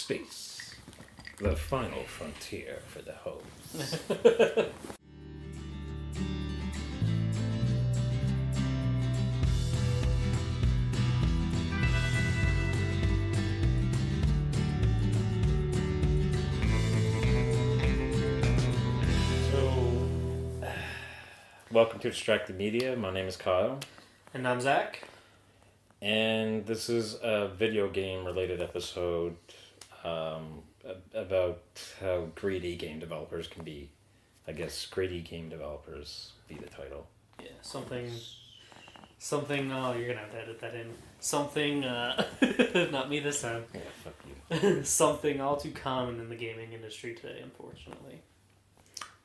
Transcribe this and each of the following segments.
Space, the final frontier for the hosts. Welcome to Distracted Media. My name is Kyle. And I'm Zach. And this is a video game related episode about how greedy game developers can be. I guess greedy game developers be the title. Yeah, something, oh, you're going to have to edit that in. Something, not me this time. Yeah, fuck you. Something all too common in the gaming industry today, unfortunately.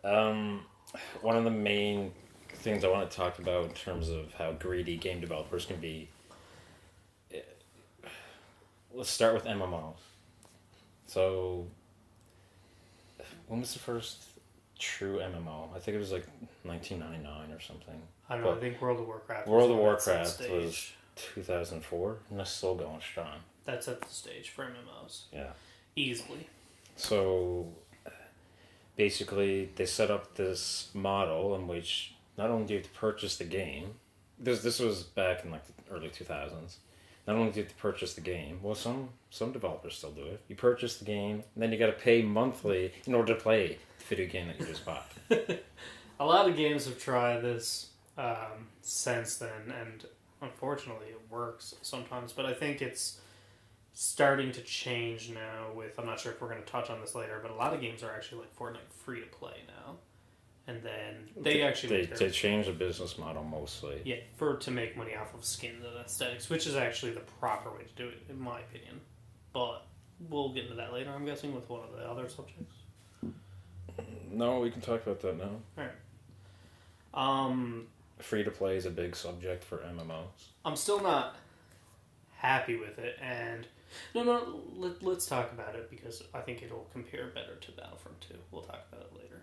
One of the main things I want to talk about in terms of how greedy game developers can be. Let's start with MMOs. So, when was the first true MMO? I think it was like 1999 or something. I don't know, I think World of Warcraft was 2004, and that's still going strong. That's at the stage for MMOs. Yeah. Easily. So, basically, they set up this model in which not only do you have to purchase the game, this was back in like the early 2000s, not only do you have to purchase the game, well some developers still do it, you purchase the game, and then you got to pay monthly in order to play the video game that you just bought. A lot of games have tried this since then, and unfortunately it works sometimes, but I think it's starting to change now with, I'm not sure if we're going to touch on this later, but a lot of games are actually like Fortnite free to play now. And then they change the business model mostly. Yeah, to make money off of skins and aesthetics, which is actually the proper way to do it, in my opinion. But we'll get into that later, I'm guessing, with one of the other subjects. No, we can talk about that now. Alright. Free to play is a big subject for MMOs. I'm still not happy with it, and let's talk about it, because I think it'll compare better to Battlefront 2. We'll talk about it later.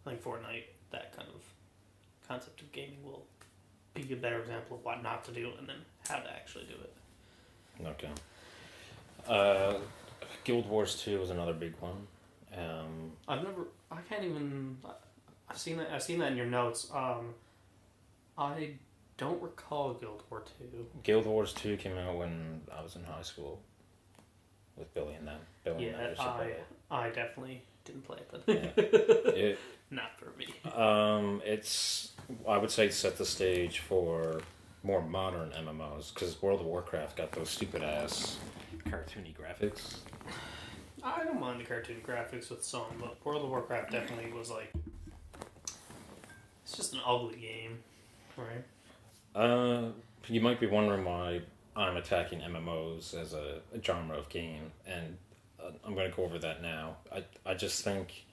I think Fortnite, that kind of concept of gaming, will be a better example of what not to do and then how to actually do it. Okay. Guild Wars 2 was another big one. I've seen that in your notes. I don't recall Guild War 2. Guild Wars 2 came out when I was in high school with Billy and them. I definitely didn't play it, but not for me. I would say set the stage for more modern MMOs, because World of Warcraft got those stupid ass cartoony graphics. I don't mind the cartoon graphics with some, but World of Warcraft definitely was like, it's just an ugly game, right? You might be wondering why I'm attacking MMOs as a genre of game, and I'm going to go over that now. I just think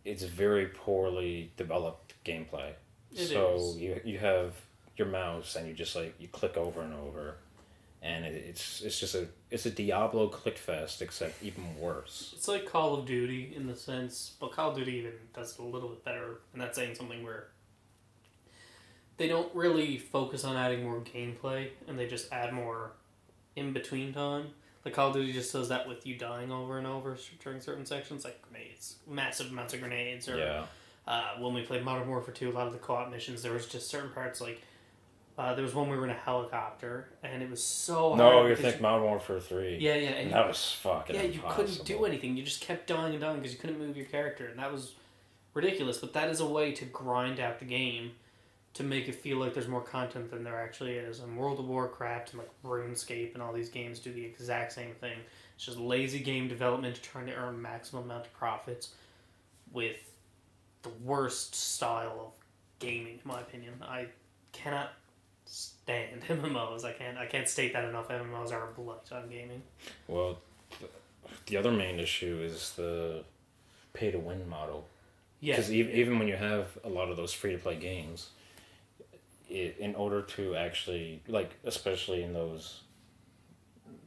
it's very poorly developed gameplay. So you have your mouse and you just you click over and over, and it's just a Diablo click fest, except even worse. It's like Call of Duty in the sense, but Call of Duty even does it a little bit better, and that's saying something where they don't really focus on adding more gameplay, and they just add more in between time. Like Call of Duty just does that with you dying over and over during certain sections, like grenades, massive amounts of grenades. Or when we played Modern Warfare 2, a lot of the co-op missions, there was just certain parts like there was one we were in a helicopter, and it was so hard. No, you're thinking Modern Warfare 3. Yeah, and that was fucking impossible. You couldn't do anything. You just kept dying and dying because you couldn't move your character, and that was ridiculous. But that is a way to grind out the game to make it feel like there's more content than there actually is. And World of Warcraft and like RuneScape and all these games do the exact same thing. It's just lazy game development trying to earn maximum amount of profits with the worst style of gaming, in my opinion. I cannot stand MMOs. I can't state that enough. MMOs are a blight on gaming. Well, the other main issue is the pay-to-win model. Yeah. Because even when you have a lot of those free-to-play games, in order to actually, especially in those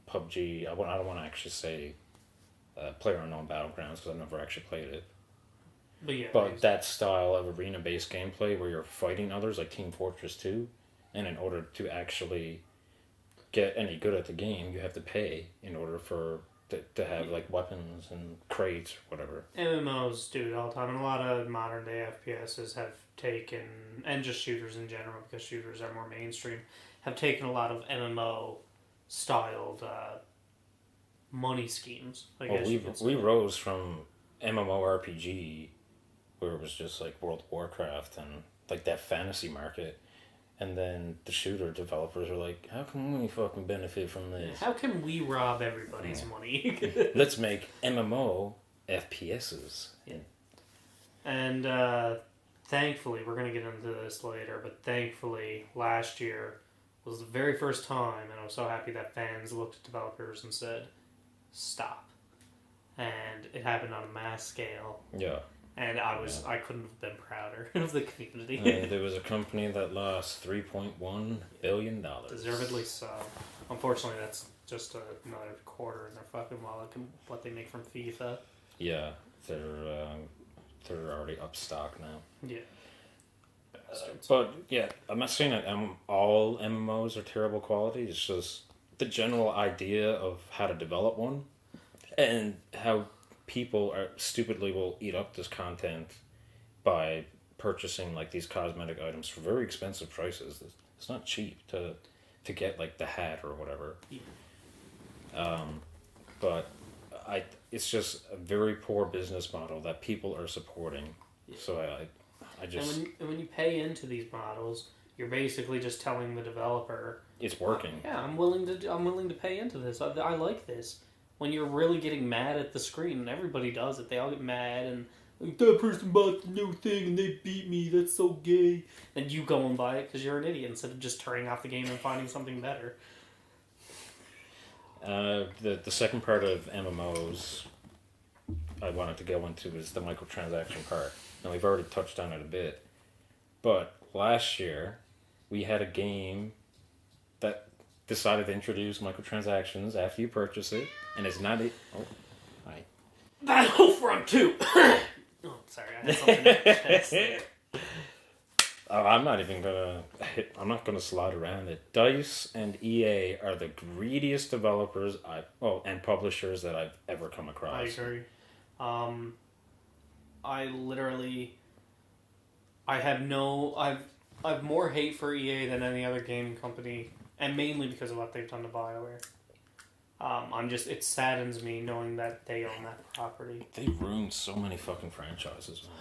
PUBG, I don't want to actually say PlayerUnknown Battlegrounds, because I've never actually played it. But that style of arena-based gameplay where you're fighting others, like Team Fortress 2, and in order to actually get any good at the game, you have to pay in order for to have like weapons and crates or whatever. MMOs do it all the time, and a lot of modern day FPSs have taken, and just shooters in general, because shooters are more mainstream, have taken a lot of MMO styled money schemes. I guess we rose from MMORPG, where it was just like World of Warcraft and like that fantasy market. And then the shooter developers are like, how can we fucking benefit from this? How can we rob everybody's money? Let's make MMO FPSs. Yeah. And thankfully, we're going to get into this later, but thankfully, last year was the very first time, and I was so happy that fans looked at developers and said, stop. And it happened on a mass scale. Yeah. And I couldn't have been prouder of the community. There was a company that lost $3.1 billion. Deservedly so. Unfortunately, that's just another quarter in their fucking wallet, what they make from FIFA. Yeah, they're already up stock now. Yeah. But yeah, I'm not saying that all MMOs are terrible quality. It's just the general idea of how to develop one and how people are stupidly will eat up this content by purchasing like these cosmetic items for very expensive prices. It's not cheap to get like the hat or whatever. Yeah. But it's just a very poor business model that people are supporting. Yeah. So I just and when you pay into these models, you're basically just telling the developer it's working. Yeah, I'm willing to pay into this. I like this. When you're really getting mad at the screen, and everybody does it, they all get mad and like, that person bought the new thing and they beat me, that's so gay. And you go and buy it because you're an idiot instead of just turning off the game and finding something better. The second part of MMOs I wanted to go into is the microtransaction part. Now we've already touched on it a bit, but last year we had a game that decided to introduce microtransactions after you purchase it, and it's not a... Oh, hi. Battlefront 2! Oh, sorry, I had something in my chest there. I'm not gonna slide around it. DICE and EA are the greediest developers and publishers that I've ever come across. I agree. I've more hate for EA than any other gaming company, and mainly because of what they've done to BioWare. It saddens me knowing that they own that property. They ruined so many fucking franchises, man.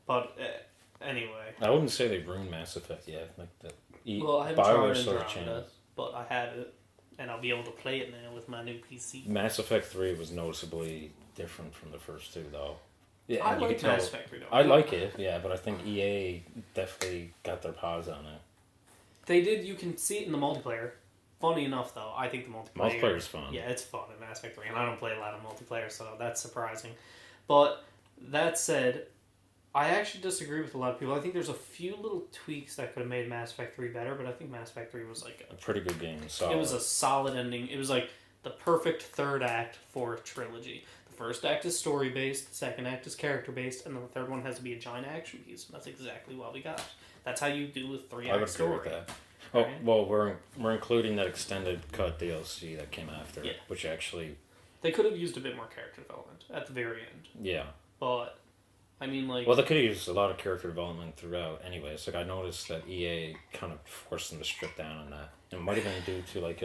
But anyway, I wouldn't say they ruined Mass Effect yet. Like I haven't tried Andromeda, but I have it, and I'll be able to play it now with my new PC. Mass Effect 3 was noticeably different from the first two, though. Yeah, I like Mass Effect 3, though. I like it, yeah, but I think EA definitely got their paws on it. They did. You can see it in the multiplayer. Funny enough, though, I think the multiplayer is fun. Yeah, it's fun in Mass Effect 3, and I don't play a lot of multiplayer, so that's surprising. But that said, I actually disagree with a lot of people. I think there's a few little tweaks that could have made Mass Effect 3 better, but I think Mass Effect 3 was like a pretty good game. Solid. It was a solid ending. It was like the perfect third act for a trilogy. The first act is story based, the second act is character based, and then the third one has to be a giant action piece. And that's exactly what we got. That's how you do a 3-act story. I would agree with that. Oh, right? Well, we're including that extended cut DLC that came after, which actually... They could have used a bit more character development at the very end. Yeah. But, I mean, like... Well, they could have used a lot of character development throughout anyways. Like, I noticed that EA kind of forced them to strip down on that. And it might have been due to, like,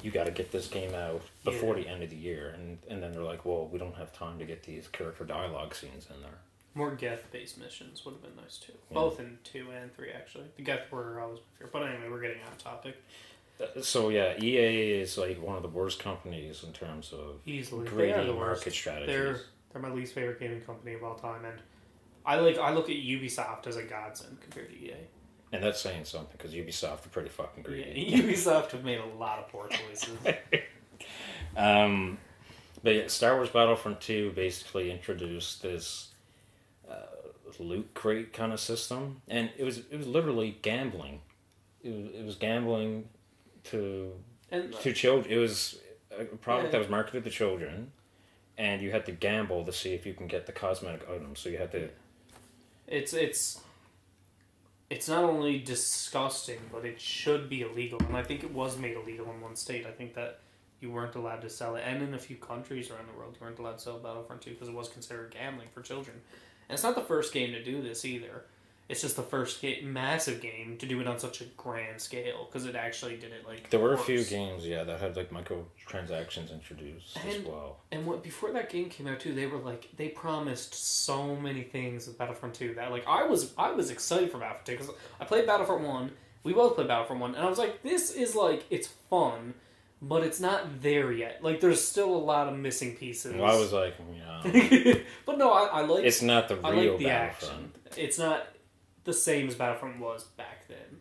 you got to get this game out before the end of the year. And then they're like, well, we don't have time to get these character dialogue scenes in there. More Geth-based missions would have been nice, too. Yeah. Both in 2 and 3, actually. The Geth were always my favorite. But anyway, we're getting off topic. So, yeah, EA is, like, one of the worst companies in terms of greedy market strategies. They're my least favorite gaming company of all time. And I look at Ubisoft as a godsend compared to EA. And that's saying something, because Ubisoft are pretty fucking greedy. Yeah, Ubisoft have made a lot of poor choices. But yeah, Star Wars Battlefront 2 basically introduced this loot crate kind of system, and it was literally gambling. It was gambling to children. It was a product that was marketed to children, and you had to gamble to see if you can get the cosmetic items. So you had to. It's not only disgusting, but it should be illegal, and I think it was made illegal in one state. I think that you weren't allowed to sell it. And in a few countries around the world, you weren't allowed to sell Battlefront 2 because it was considered gambling for children. And it's not the first game to do this either. It's just the first massive game to do it on such a grand scale because it actually did it like. There were a few games, that had like microtransactions introduced as well. And before that game came out too, they promised so many things with Battlefront 2 that like I was excited for Battlefront 2 because I played Battlefront 1. We both played Battlefront 1, and I was like, this is like it's fun, but it's not there yet. Like there's still a lot of missing pieces. Well, I was like, yeah. But no, I like. It's not the real the Battlefront. Action. It's not the same as Battlefront was back then.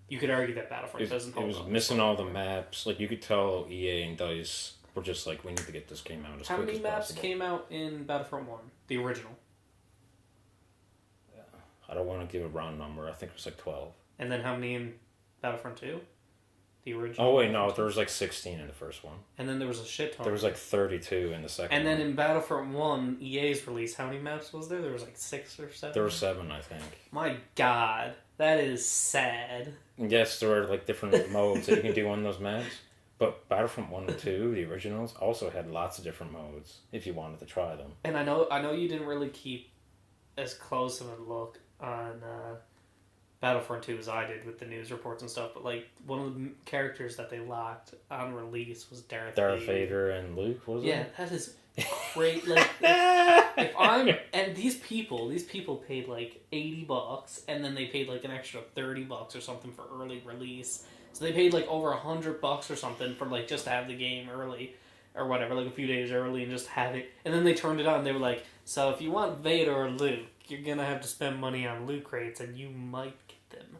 You could argue that Battlefront doesn't hold up. It was missing all the maps. Like, you could tell EA and DICE were just like, we need to get this game out as quick as possible. How many maps came out in Battlefront 1? The original? I don't want to give a round number. I think it was like 12. And then how many in Battlefront 2? The original? Oh, wait, no. There was like 16 in the first one. And then there was a shit ton. There was like 32 in the second one. And then in Battlefront 1, EA's release, how many maps was there? There was like 6 or 7? There were 7, I think. My God. That is sad. Yes, there are like different modes that you can do on those maps. But Battlefront 1 and 2, the originals, also had lots of different modes if you wanted to try them. And I know you didn't really keep as close of a look on Battlefront 2 as I did with the news reports and stuff, but like one of the characters that they locked on release was Darth Vader and Luke, was it? Yeah, that is great. Like, and these people paid like $80, and then they paid like an extra $30 or something for early release. So they paid like over $100 or something for like just to have the game early or whatever, like a few days early, and just have it. And then they turned it on. And they were like, so if you want Vader or Luke, you're gonna have to spend money on loot crates, and you might get them.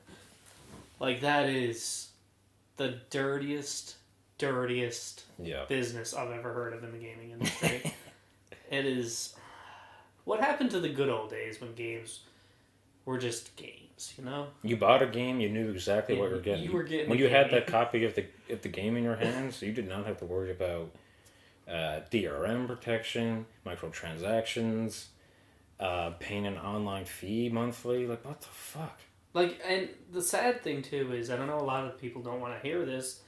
Like, that is the dirtiest business I've ever heard of in the gaming industry. It is. What happened to the good old days when games were just games? You know, you bought a game, you knew exactly what you were getting. You were getting when you had that copy of the game in your hands. You did not have to worry about DRM protection, microtransactions. Paying an online fee monthly, like what the fuck? Like, and the sad thing too is, I don't know, a lot of people don't want to hear this,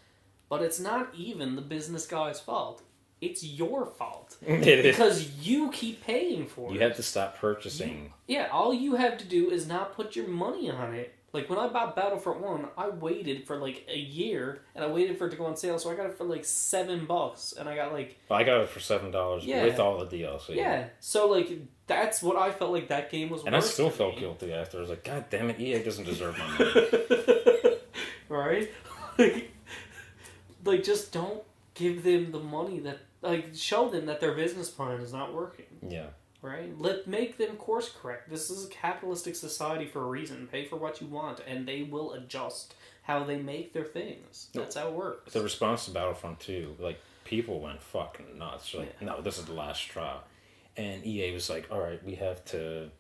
but it's not even the business guy's fault. It's your fault. Because you keep paying for it. You have to stop purchasing. All you have to do is not put your money on it. Like, when I bought Battlefront 1, I waited for like a year, and I waited for it to go on sale, so I got it for like $7, and I got like... I got it for $7 with all the DLC. Yeah, so like, that's what I felt like that game was worth. And I still felt guilty after. I was like, God damn it, EA doesn't deserve my money. Right? Like, just don't give them the money that... Like, show them that their business plan is not working. Yeah. Right? Make them course correct. This is a capitalistic society for a reason. Pay for what you want, and they will adjust how they make their things. That's how it works. The response to Battlefront 2, like, people went fucking nuts. Like, no, this is the last straw. And EA was like, alright, we have to...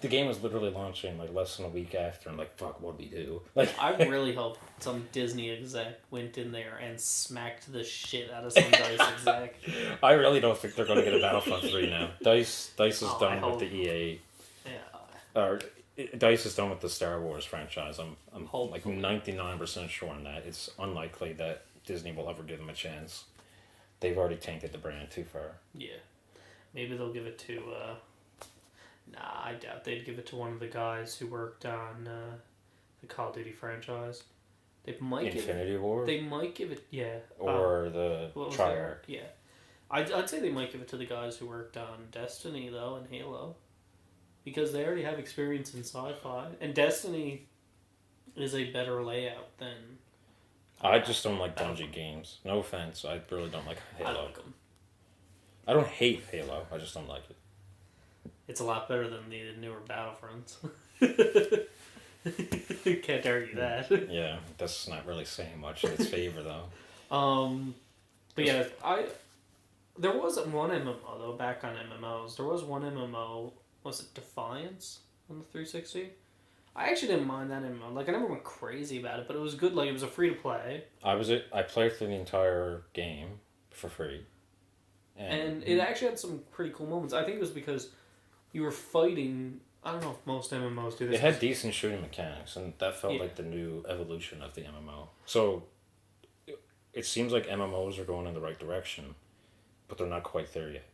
The game was literally launching like less than a week after, and like, fuck, what'd we do? Like, I really hope some Disney exec went in there and smacked the shit out of some DICE exec. I really don't think they're going to get a Battlefront 3 now. DICE is done with the EA. Yeah. DICE is done with the Star Wars franchise. I'm like 99% sure on that. It's unlikely that Disney will ever give them a chance. They've already tainted the brand too far. Yeah. Maybe they'll give it to... Nah, I doubt they'd give it to one of the guys who worked on the Call of Duty franchise. They might Infinity War? They might give it, yeah. Or the Treyarch. Yeah. I'd say they might give it to the guys who worked on Destiny, though, and Halo. Because they already have experience in sci-fi. And Destiny is a better layout than... I just don't like Bungie games. No offense, I really don't like Halo. I like them. I don't hate Halo, I just don't like it. It's a lot better than the newer Battlefronts. Can't argue that. Yeah, that's not really saying much in its favor, though. But yeah, there wasn't one MMO, though, back on MMOs. There was one MMO, was it Defiance on the 360? I actually didn't mind that MMO. Like, I never went crazy about it, but it was good. Like, it was a free-to-play. I played through the entire game for free. And it actually had some pretty cool moments. I think it was because... You were fighting... I don't know if most MMOs do this. It had decent shooting mechanics, and that felt like the new evolution of the MMO. So, it seems like MMOs are going in the right direction, but they're not quite there yet.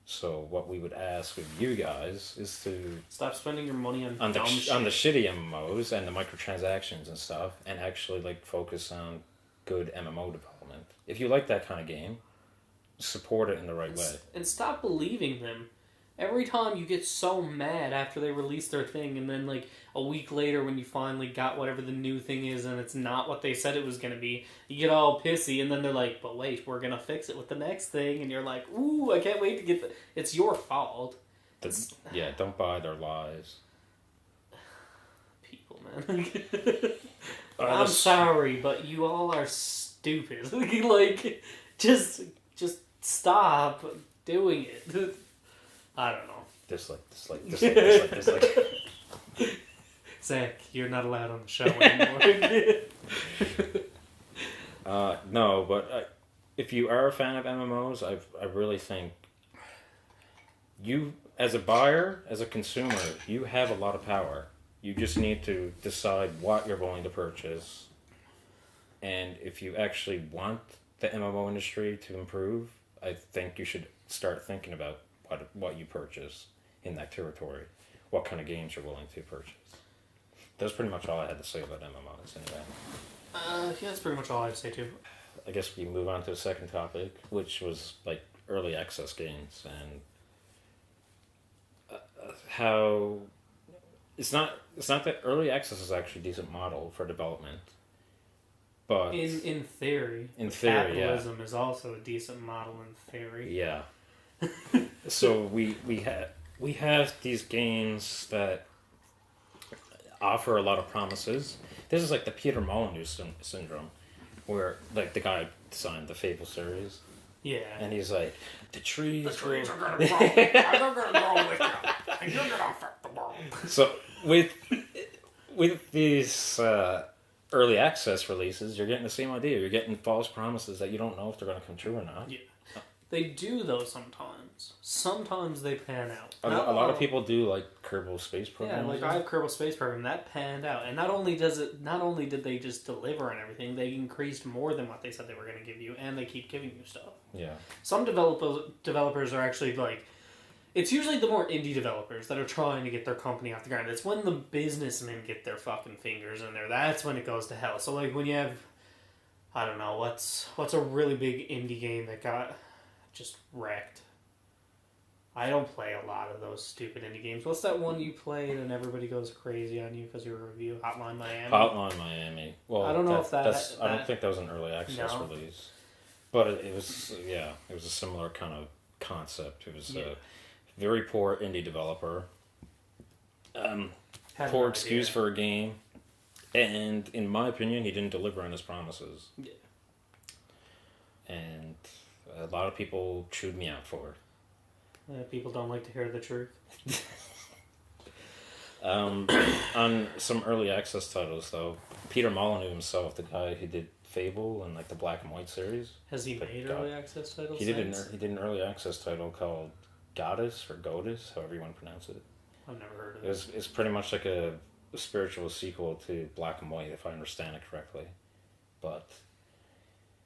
So what we would ask of you guys is to stop spending your money on the shit. on the shitty MMOs and the microtransactions and stuff, and actually like focus on good MMO development. If you like that kind of game, support it in the right way. And stop believing them. Every time you get so mad after they release their thing, and then like a week later when you finally got whatever the new thing is and it's not what they said it was going to be, you get all pissy, and then they're like, but wait, we're going to fix it with the next thing, and you're like, ooh, I can't wait to get the... It's your fault. Yeah, don't buy their lies. People, man. I'm sorry, but you all are stupid. Like, just stop doing it. I don't know. Dislike. Zach, you're not allowed on the show anymore. No, but if you are a fan of MMOs, I really think you, as a buyer, as a consumer, you have a lot of power. You just need to decide what you're willing to purchase. And if you actually want the MMO industry to improve, I think you should start thinking about what you purchase in that territory, what kind of games you're willing to purchase. That's pretty much all I had to say about MMOs anyway. Yeah, that's pretty much all I have to say too. I guess we move on to the second topic, which was like early access games and how it's not that early access is actually a decent model for development. But in theory, capitalism is also a decent model in theory. Yeah. So we have these games that offer a lot of promises. This is like the Peter Molyneux syndrome, where like the guy designed the Fable series. Yeah. And he's like, the trees are gonna grow. They're gonna grow with you, and you're gonna affect the world. So with these early access releases, you're getting the same idea. You're getting false promises that you don't know if they're going to come true or not. Yeah. They do, though, sometimes. Sometimes they pan out. A lot of people do, like, Kerbal Space Program. Yeah, like, I have Kerbal Space Program. That panned out. And not only did they just deliver and everything, they increased more than what they said they were going to give you, and they keep giving you stuff. Yeah. Some developers are actually, like... It's usually the more indie developers that are trying to get their company off the ground. It's when the businessmen get their fucking fingers in there. That's when it goes to hell. So, like, when you have... I don't know, what's a really big indie game that got... just wrecked. I don't play a lot of those stupid indie games. What's that one you played and everybody goes crazy on you because of your review? Hotline Miami? Hotline Miami. Well, I don't know if that's... I don't think that was an early access release. But it was a similar kind of concept. It was a very poor indie developer. Poor excuse for a game. And in my opinion, he didn't deliver on his promises. Yeah. And... a lot of people chewed me out for it. People don't like to hear the truth. On some early access titles, though, Peter Molyneux himself, the guy who did Fable and like the Black and White series, has he made early access titles? He did an early access title called Goddess or Godess, however you want to pronounce it. I've never heard of it. It's pretty much like a spiritual sequel to Black and White, if I understand it correctly, but.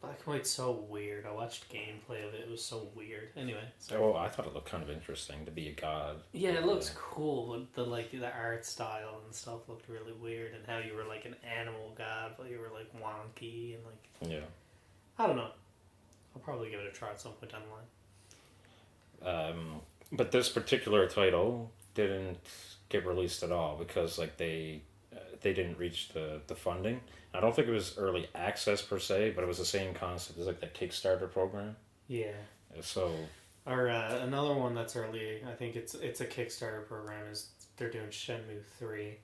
Black and White's so weird. I watched gameplay of it. It was so weird. Anyway. Oh, I thought it looked kind of interesting to be a god. Yeah, it looks cool. The art style and stuff looked really weird, and how you were like an animal god, but you were like wonky and like. Yeah. I don't know. I'll probably give it a try at some point down the line. But this particular title didn't get released at all because like they didn't reach the funding. I don't think it was early access per se, but it was the same concept as like that Kickstarter program. Yeah. So. Or another one that's early, I think it's a Kickstarter program, is they're doing Shenmue 3.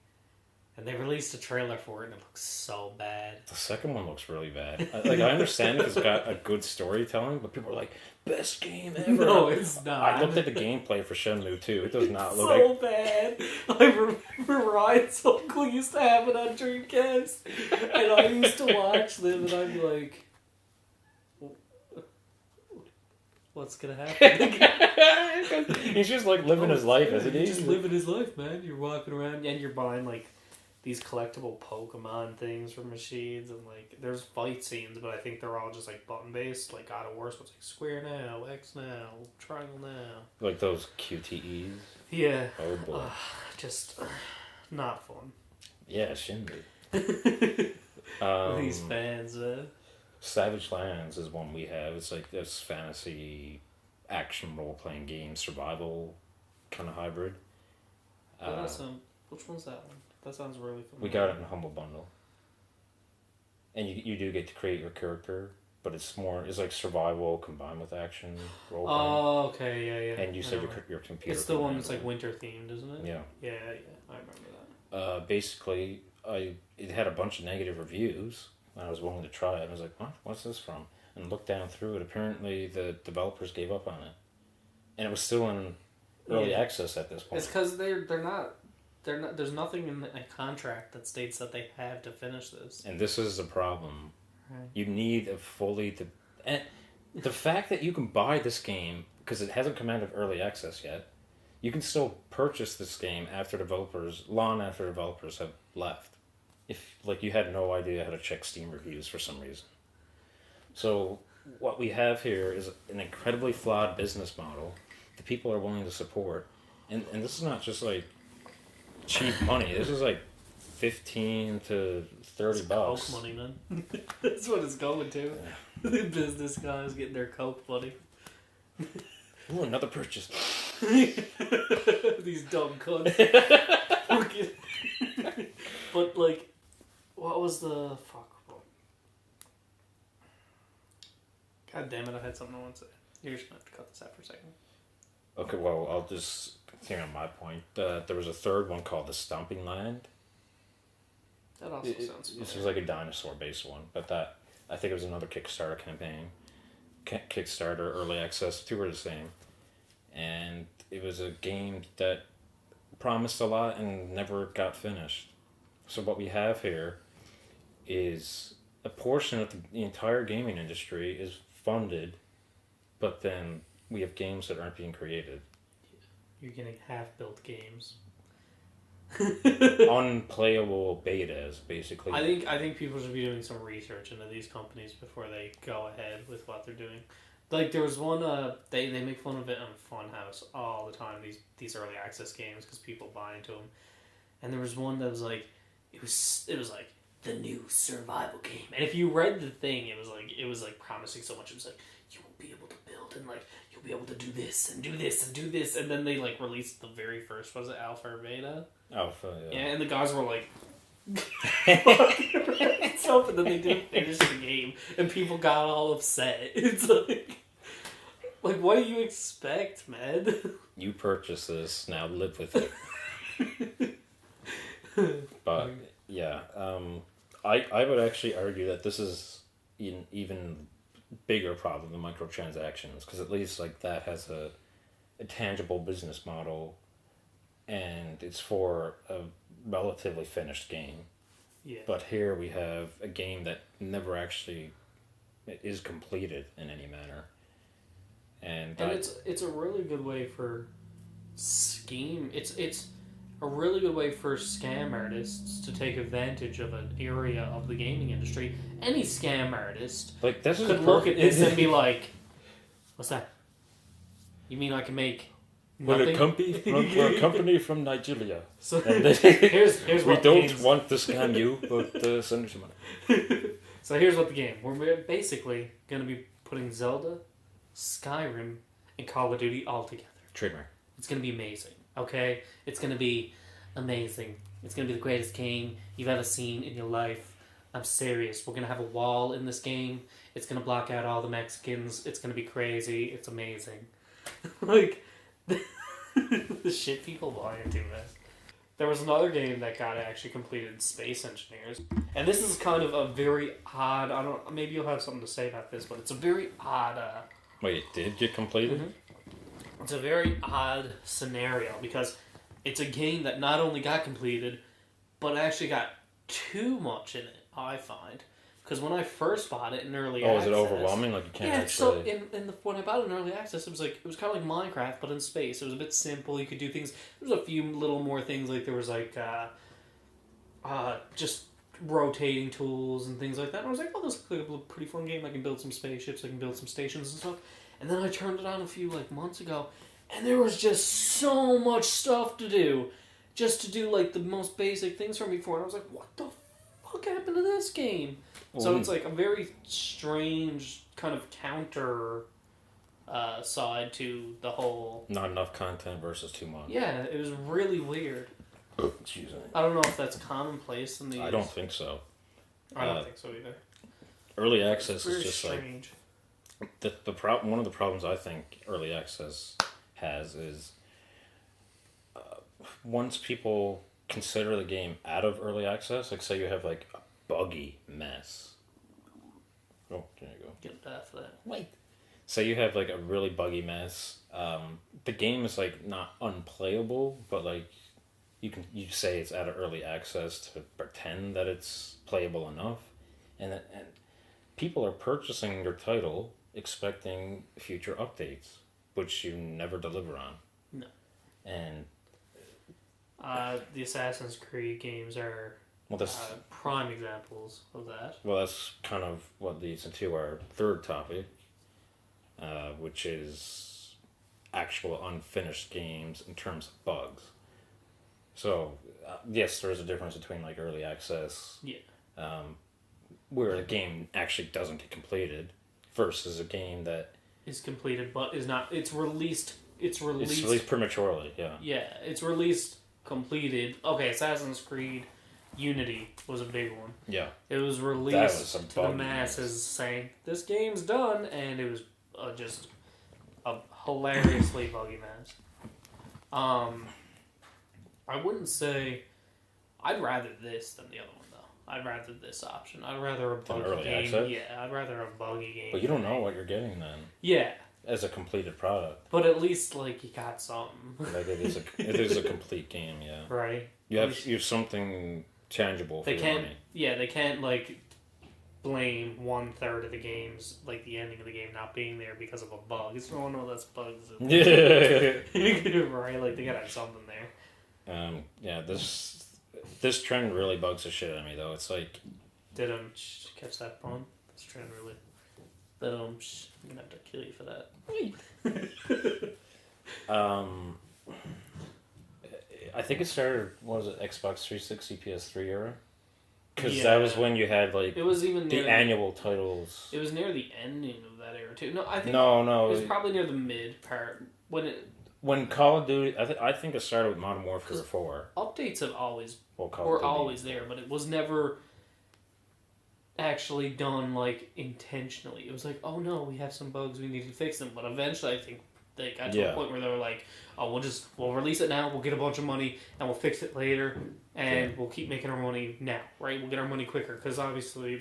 And they released a trailer for it and it looks so bad. The second one looks really bad. I understand if it's got a good storytelling, but people are like, best game ever. No, it's not. I looked at the gameplay for Shenmue 2. It does not look so bad. I remember Ryan's uncle used to have it on Dreamcast. And I used to watch them and I'd be like, what's gonna happen? He's just like living his life, isn't he? He's just living his life, man. You're walking around and you're buying like these collectible Pokemon things from machines, and like there's fight scenes, but I think they're all just like button based. Like God of War, so it's like square now, X now, triangle now. Like those QTEs. Yeah. Oh boy. Just not fun. Yeah, it shouldn't be. These fans, Savage Lands is one we have. It's like this fantasy action role playing game, survival kind of hybrid. Which one's that one? That sounds really familiar. We got it in a Humble Bundle. And you do get to create your character, but it's like survival combined with action role playing. Oh, okay, yeah. And you said your computer. It's the one that's like winter themed, isn't it? Yeah. Yeah, I remember that. Basically, it had a bunch of negative reviews, and I was willing to try it. I was like, what? What's this from? And looked down through it. Apparently, the developers gave up on it. And it was still in early access at this point. It's because they're not. There's nothing in a contract that states that they have to finish this. And this is the problem. Right. You need a and the fact that you can buy this game because it hasn't come out of early access yet. You can still purchase this game long after developers have left. If like you had no idea how to check Steam reviews for some reason. So what we have here is an incredibly flawed business model that people are willing to support, and this is not just like cheap money. This is like $15 to $30. Coke money, man. That's what it's going to. Yeah. The business guys getting their Coke money. Ooh, another purchase. These dumb cunts. But like, what was the fuck? God damn it! I had something I want to say. You're just gonna have to cut this out for a second. Okay, well, I'll just continue on my point. There was a third one called The Stomping Land. That also sounds familiar. This was like a dinosaur-based one, but I think it was another Kickstarter campaign. Kickstarter, early access, two were the same. And it was a game that promised a lot and never got finished. So what we have here is a portion of the entire gaming industry is funded, but then we have games that aren't being created. You're getting half-built games. Unplayable betas, basically. I think people should be doing some research into these companies before they go ahead with what they're doing. Like there was one, they make fun of it on Funhouse all the time. These early access games because people buy into them, and there was one that was like, it was like the new survival game. And if you read the thing, it was like promising so much. It was like you will be able to build and like you'll be able to do this and do this and do this. And then they like released the very first, was it alpha or beta? Alpha, yeah. Yeah, and the guys were like, so, and then they didn't finish the game, and people got all upset. It's like, what do you expect, man? You purchased this, now live with it. But yeah, I would actually argue that this is an even bigger problem than microtransactions, because at least like that has a tangible business model, and it's for a relatively finished game. Yeah. But here we have a game that never actually is completed in any manner. And it's a really good way for it's a really good way for scam artists to take advantage of an area of the gaming industry. Any scam artist like this could look at this and be like, "What's that? You mean I can make we're a company from Nigeria. So here's we what don't want to scam you, but send us some money." So here's what the game. We're basically going to be putting Zelda, Skyrim, and Call of Duty all together. Trademark. It's going to be amazing. Okay? It's going to be amazing. It's going to be the greatest game you've ever seen in your life. I'm serious. We're going to have a wall in this game. It's going to block out all the Mexicans. It's going to be crazy. It's amazing. Like, the shit people buy into, man. There was another game that got actually completed, Space Engineers. And this is kind of a very odd, maybe you'll have something to say about this, but it's a very odd... Wait, it did get completed? Mm-hmm. It's a very odd scenario, because it's a game that not only got completed, but actually got too much in it, I find. Because when I first bought it in early access... Oh, is it overwhelming? Like you can't actually... So when I bought it in early access, it was kind of like Minecraft, but in space. It was a bit simple. You could do things... There was a few little more things, like there was like... just rotating tools and things like that. And I was like, oh, this looks like a pretty fun game. I can build some spaceships, I can build some stations and stuff. And then I turned it on a few months ago, and there was just so much stuff to do. Just to do the most basic things from before. And I was like, what the fuck happened to this game? So it's a very strange kind of counter side to the whole... Not enough content versus too much. Yeah, it was really weird. Excuse me. I don't know if that's commonplace in these... I don't think so. I don't think so either. Early access is just strange. One of the problems I think early access has is once people consider the game out of early access, say you have a buggy mess. Oh, there you go. Get that for that. Wait. Say you have a really buggy mess. The game is not unplayable, but you say it's out of early access to pretend that it's playable enough, and people are purchasing your title expecting future updates, which you never deliver on. No. And the Assassin's Creed games are prime examples of that. Well, that's kind of what leads into our third topic, which is actual unfinished games in terms of bugs. So, yes, there is a difference between early access, where a game actually doesn't get completed, versus a game that is completed but is not. It's released prematurely. Yeah. Yeah, it's released completed. Okay, Assassin's Creed Unity was a big one. Yeah. It was released to the masses saying this game's done, and it was just a hilariously buggy mess. I wouldn't say I'd rather this than the other one though. I'd rather this option. I'd rather a buggy game. Access? Yeah, I'd rather a buggy game. But you don't know what you're getting then. Yeah. As a completed product. But at least you got something. It is a complete game, yeah. Right. You have something tangible for your money. Yeah, they can't blame 1/3 of the games, the ending of the game not being there because of a bug. It's no, that's bugs. Right, they gotta have something there. Yeah, this trend really bugs the shit out of me though. It's catch that pun? This trend really. I'm gonna have to kill you for that. I think it started. What was it? Xbox 360, PS3 era. Because that was when you had it was even the annual titles. It was near the ending of that era too. No, I think no. It was probably near the mid part when Call of Duty. I think it started with Modern Warfare 4. Updates have always were always there, but it was never actually done intentionally. It was oh no, we have some bugs, we need to fix them. But eventually, I think they got to a point where they were oh, we'll release it now, we'll get a bunch of money, and we'll fix it later, and we'll keep making our money now, right? We'll get our money quicker, because obviously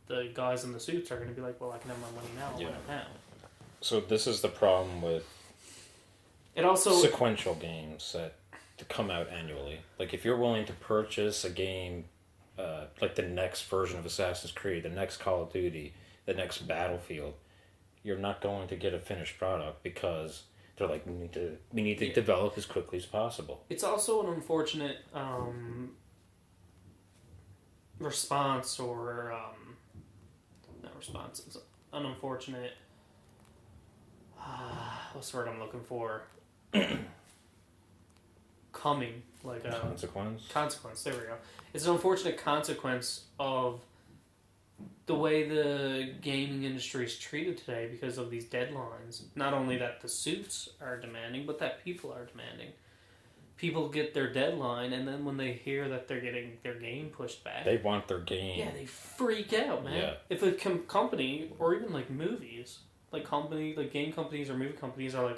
the guys in the suits are going to be well, I can have my money now, I'll win it now. So this is the problem with sequential games that come out annually. If you're willing to purchase a game, the next version of Assassin's Creed, the next Call of Duty, the next Battlefield, you're not going to get a finished product because they're we need to develop as quickly as possible. It's also an unfortunate response, or not response. It's an unfortunate. What's the word I'm looking for? Coming consequence. There we go. It's an unfortunate consequence of the way the gaming industry is treated today because of these deadlines. Not only that the suits are demanding, but that people are demanding. People get their deadline, and then when they hear that they're getting their game pushed back, they want their game. Yeah, they freak out, man. Yeah. If a company, or even movies, game companies or movie companies are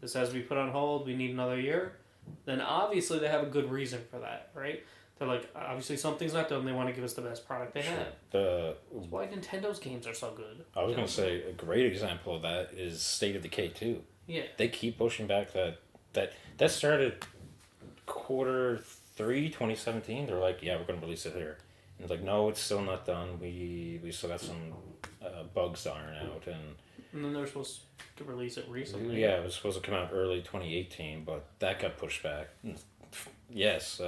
this has to be put on hold, we need another year, then obviously they have a good reason for that, right? They're obviously something's not done, they want to give us the best product they have. That's why Nintendo's games are so good. I was going to say, a great example of that is State of Decay 2. Yeah. They keep pushing back that started Q3 2017. They're yeah, we're going to release it here. And it's no, it's still not done. We still got some bugs to iron out. And then they're supposed to release it recently. Yeah, it was supposed to come out early 2018, but that got pushed back. Yes,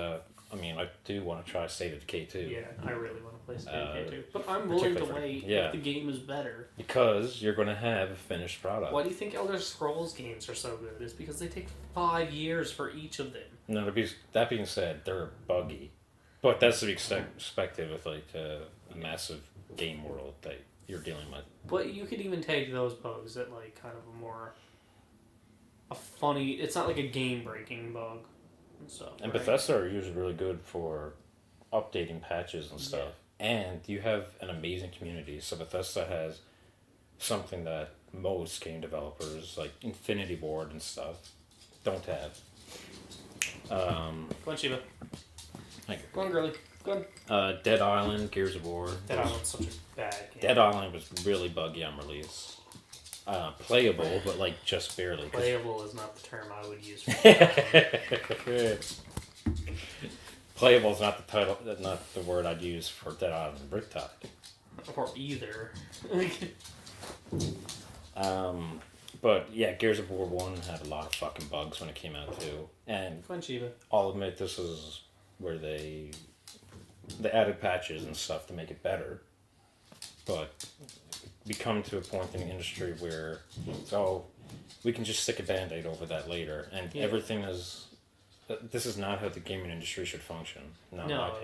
I mean, I do want to try State of Decay 2. Yeah, I really want to play State of Decay 2. But I'm willing to wait if the game is better. Because you're going to have a finished product. Why do you think Elder Scrolls games are so good? It's because they take 5 years for each of them. No, that being said, they're buggy. But that's to be expected with like a massive game world that you're dealing with. But you could even take those bugs at like kind of a funny... It's not like a game-breaking bug. And Bethesda are usually really good for updating patches and stuff. Yeah. And you have an amazing community. So Bethesda has something that most game developers, like Infinity Ward and stuff, don't have. Go on, Shiva. Thank you. Go on, girly. Go on. Dead Island, Gears of War. Dead Island's such a bad game. Dead Island was really buggy on release. Playable, but like just barely. Playable is not the term I would use for that. Playable is not the title, not the word I'd use for Dead Island and Riptide. Or either. But yeah, Gears of War 1 had a lot of fucking bugs when it came out too. And Fun, Shiva. I'll admit this is where they added patches and stuff to make it better. But we come to a point in the industry where we can just stick a band-aid over that later, and everything is... This is not how the gaming industry should function. No,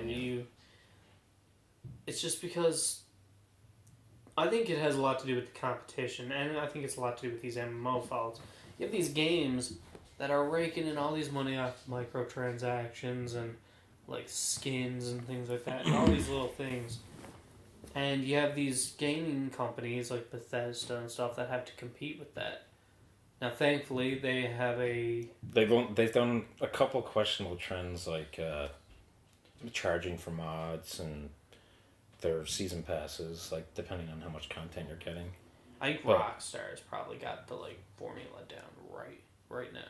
it's just because I think it has a lot to do with the competition, and I think it's a lot to do with these MMO faults. You have these games that are raking in all these money off microtransactions and like skins and things like that, and all these little things. And you have these gaming companies like Bethesda and stuff that have to compete with that. Now, thankfully, they have They've done a couple questionable trends like charging for mods and their season passes, like depending on how much content you're getting. I think Rockstar's probably got the formula down right now.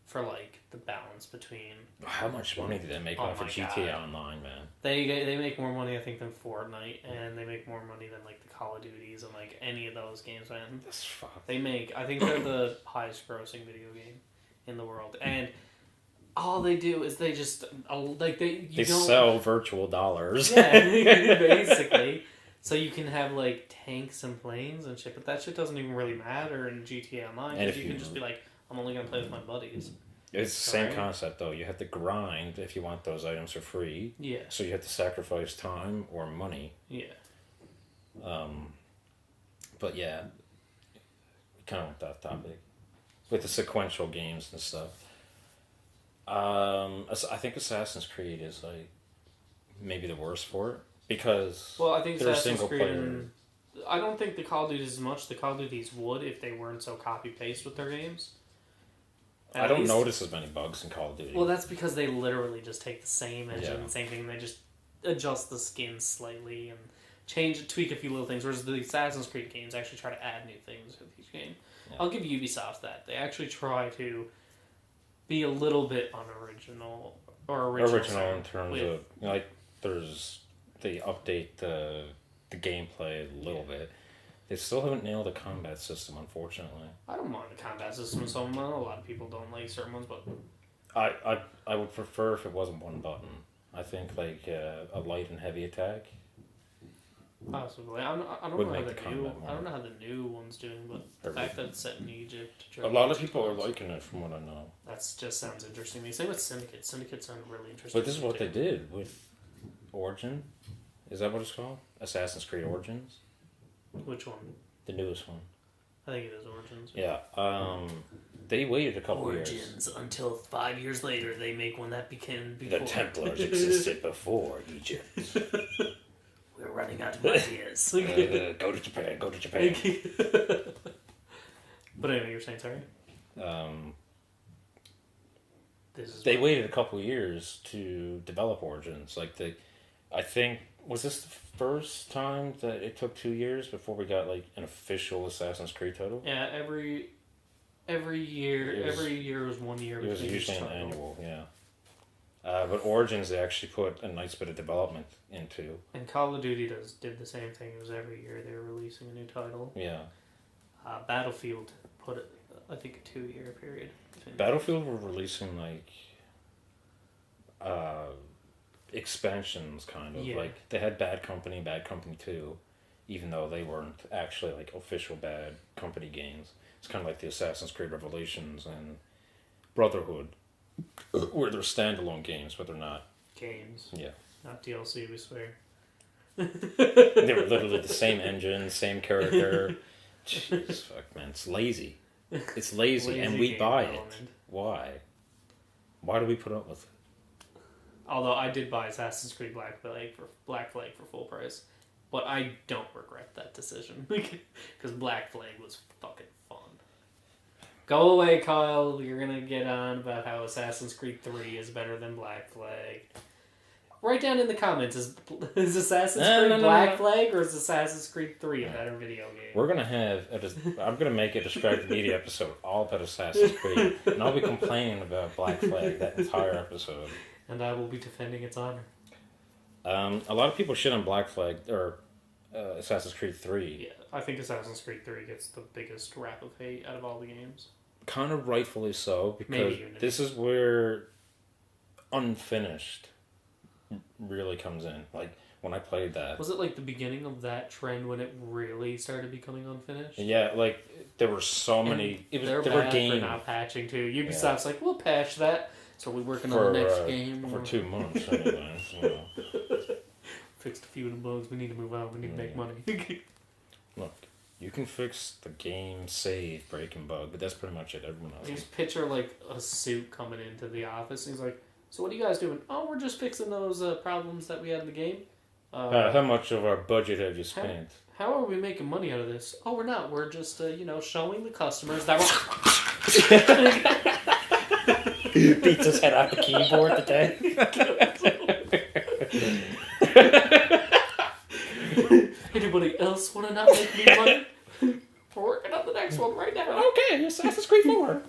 For the balance between... How much money do they make off of GTA Online, man? They make more money, I think, than Fortnite, and they make more money than the Call of Duties and any of those games, man. That's fucked. They make... I think they're the highest grossing video game in the world, and all they do is they just... They sell virtual dollars. Yeah, basically. So you can have tanks and planes and shit, but that shit doesn't even really matter in GTA Online, because you can just be I'm only going to play with my buddies. It's the same concept, though. You have to grind if you want those items for free. Yeah. So you have to sacrifice time or money. Yeah. But yeah, we kind of went off topic. With the sequential games and stuff. I think Assassin's Creed is maybe the worst for it. Because I think Assassin's Creed... I don't think the Call of Duty is as much. The Call of Duties would if they weren't so copy-paste with their games. I don't notice as many bugs in Call of Duty. Well, that's because they literally just take the same engine, same thing. They just adjust the skins slightly and tweak a few little things. Whereas the Assassin's Creed games actually try to add new things with each game. Yeah. I'll give Ubisoft that. They actually try to be a little bit unoriginal or original in terms of they update the gameplay a little bit. They still haven't nailed the combat system, unfortunately. I don't mind the combat system so much. A lot of people don't like certain ones, but... I would prefer if it wasn't one button. I think a light and heavy attack. Possibly. I don't know how the new one's doing, but the fact that it's set in Egypt... A lot of people are liking it, from what I know. That just sounds interesting to me. Same with Syndicate. Syndicate sounds really interesting. But this is what they did with Origin. Is that what it's called? Assassin's Creed Origins? Which one? The newest one. I think it is Origins. Yeah. They waited a couple years. Origins, until 5 years later, they make one that became before. The Templars existed before Egypt. We're running out of ideas. Go to Japan. But anyway, you're saying, sorry? They waited a couple years to develop Origins. I think... Was this the first time that it took 2 years before we got an official Assassin's Creed title? Yeah, every year was 1 year. It was usually an annual, yeah. But Origins they actually put a nice bit of development into. And Call of Duty did the same thing. It was every year they were releasing a new title. Yeah. Battlefield put it, I think, a 2 year period. Battlefield were releasing expansions, kind of. Like, they had Bad Company 2, even though they weren't actually, like, official Bad Company games. It's kind of like the Assassin's Creed Revelations and Brotherhood, where they're standalone games, but they're not. Games. Yeah. Not DLC, we swear. They were literally the same engine, same character. Jeez, fuck, man. It's lazy. It's lazy, and we buy it. Why? Why do we put up with it? Although I did buy Assassin's Creed Black Flag for full price. But I don't regret that decision. Because Black Flag was fucking fun. Go away, Kyle. You're going to get on about how Assassin's Creed 3 is better than Black Flag. Write down in the comments, is Assassin's Creed Black Flag or is Assassin's Creed 3 a better video game? We're going to have... I'm going to make a Distracted Media episode all about Assassin's Creed. And I'll be complaining about Black Flag that entire episode. And I will be defending its honor. A lot of people shit on Black Flag, or Assassin's Creed 3. Yeah, I think Assassin's Creed 3 gets the biggest rap of hate out of all the games. Kind of rightfully so, because this is where unfinished really comes in. Like, when I played that... Was it like the beginning of that trend when it really started becoming unfinished? Yeah, like, there were so many... There were games for not patching, too. Ubisoft's like, we'll patch that. So we're working on the next game. For 2 months, anyway. So. Fixed a few of the bugs. We need to move on. We need to make money. Look, you can fix the game save breaking bug, but that's pretty much it. Everyone else. I just picture like a suit coming into the office. And he's like, "So what are you guys doing?" "Oh, we're just fixing those problems that we had in the game." How much of our budget have you spent? How are we making money out of this? "Oh, we're not. We're just showing the customers that Beats his head off the keyboard today. Anybody else want to not make me money? We're working on the next one right now." Okay, Assassin's Creed 4.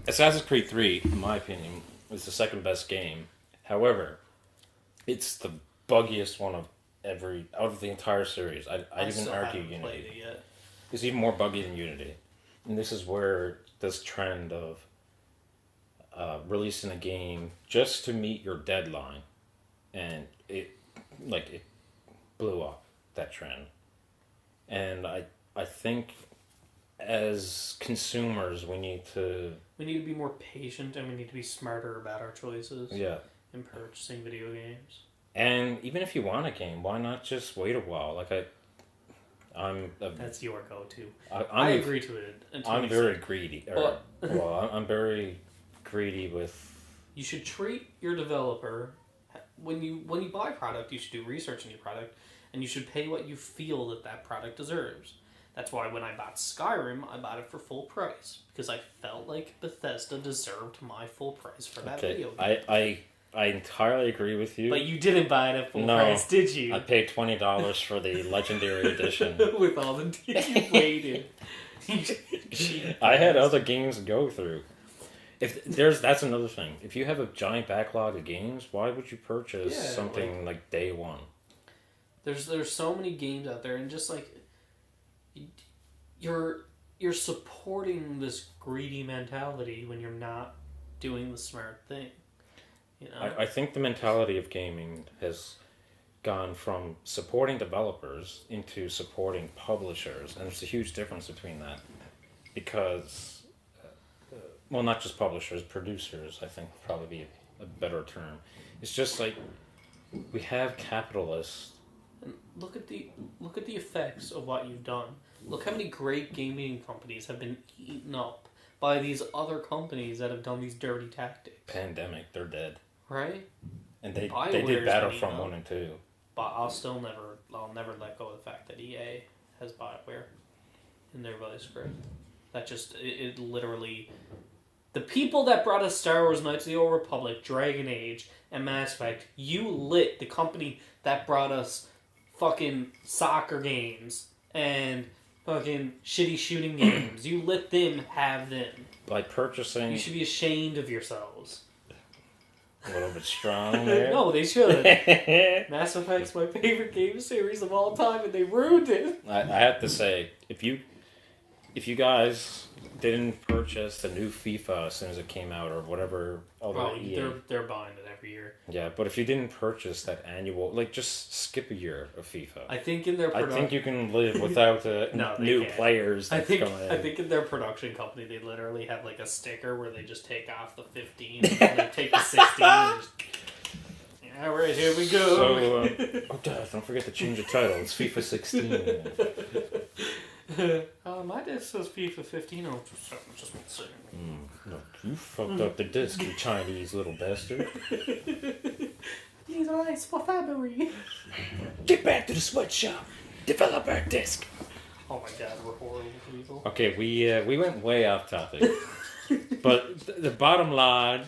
Assassin's Creed 3, in my opinion, is the second best game. However, it's the buggiest one out of the entire series. I'd even argue Unity. It's even more buggy than Unity. And this is where this trend of releasing a game just to meet your deadline, and it blew up, that trend. And I think as consumers we need to be more patient, and we need to be smarter about our choices. Yeah. In purchasing video games. And even if you want a game, why not just wait a while? That's your go-to. I agree to it. I'm very greedy. I'm very greedy with... You should treat your developer... When you buy a product, you should do research on your product, and you should pay what you feel that product deserves. That's why when I bought Skyrim, I bought it for full price, because I felt like Bethesda deserved my full price for that video game. I entirely agree with you. But you didn't buy it at full price, did you? I paid $20 for the Legendary Edition. With all the you waited. I had other games to go through. That's another thing. If you have a giant backlog of games, why would you purchase something like day one? There's so many games out there, and just like you're supporting this greedy mentality when you're not doing the smart thing. You know? I think the mentality of gaming has gone from supporting developers into supporting publishers, and there's a huge difference between that. Because, well, not just publishers, producers, I think would probably be a better term. It's just like, we have capitalists. And look at the effects of what you've done. Look how many great gaming companies have been eaten up by these other companies that have done these dirty tactics. Pandemic, they're dead. Right? And they did Battlefront 1 and 2. But I'll never let go of the fact that EA has BioWare in their vice grip. That just, it literally... The people that brought us Star Wars Knights of the Old Republic, Dragon Age, and Mass Effect, you lit the company that brought us fucking soccer games and fucking shitty shooting games. You let them have them. By purchasing... You should be ashamed of yourselves. A little bit strong there. No, they should. Mass Effect's my favorite game series of all time, and they ruined it. I have to say, if you if you guys didn't purchase the new FIFA as soon as it came out or whatever other EA, they're buying it every year. Yeah, but if you didn't purchase that annual, like, just skip a year of FIFA. I think in their I think you can live without new players. I think in their production company they literally have like a sticker where they just take off the 15 and they take the 16 and just, all right, here we go. So, don't forget to change the title. It's FIFA 16. My disc says FIFA 15. Oh, just one second. No, you fucked up the disc, you Chinese little bastard. These are ice for February. Get back to the sweatshop. Develop our disc. Oh my god, we're horrible people. Okay, we went way off topic. But the bottom line,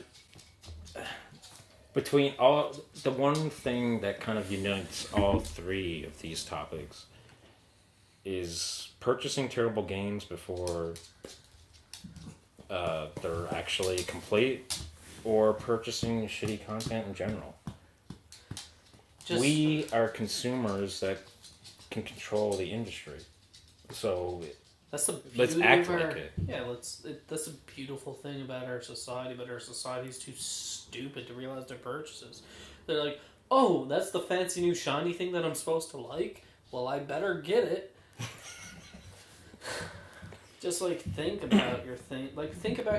between all, the one thing that kind of unites all three of these topics is purchasing terrible games before they're actually complete, or purchasing shitty content in general. We are consumers that can control the industry, so let's act like it. Yeah, that's a beautiful thing about our society. But our society is too stupid to realize their purchases. They're like, oh, that's the fancy new shiny thing that I'm supposed to like. Well, I better get it. Just like think about